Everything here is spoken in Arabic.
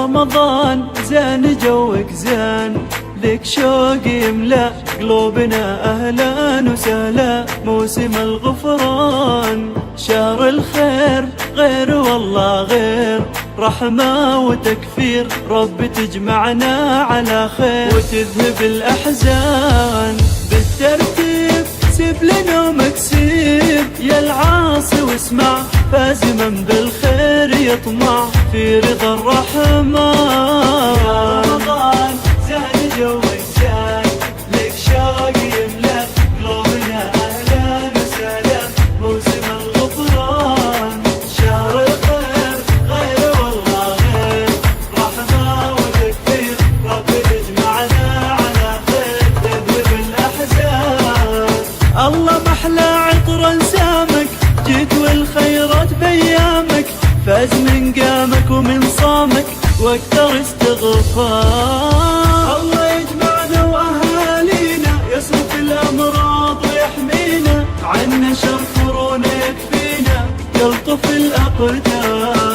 رمضان زين جوك زين، لك شوق يملأ قلوبنا أهلا وسهلا. موسم الغفران شهر الخير، غير والله غير، رحمة وتكفير، رب تجمعنا على خير وتذهب الأحزان. بالترتيب سيب لنا مكسيب يا العاصي واسمع، فاز من بالخير يطمع في رضا الرحمن. يا رمضان زين جوك زين، لك شوق يملأ قلوبنا أهلا وسهلا. موسم الغفران شهر الخير، غير والله غير، رحمة وتكفير، رب يجمعنا على خير تذهب الأحزان. الله محلى عطر انسامك، جيت والخيرات بيامك، فاز من قامك ومن صامك واكثر استغفار. الله يجمعنا واهالينا، يصرف الامراض ويحمينا، عنا شر كورونا يكفينا، يلطف الاقدار.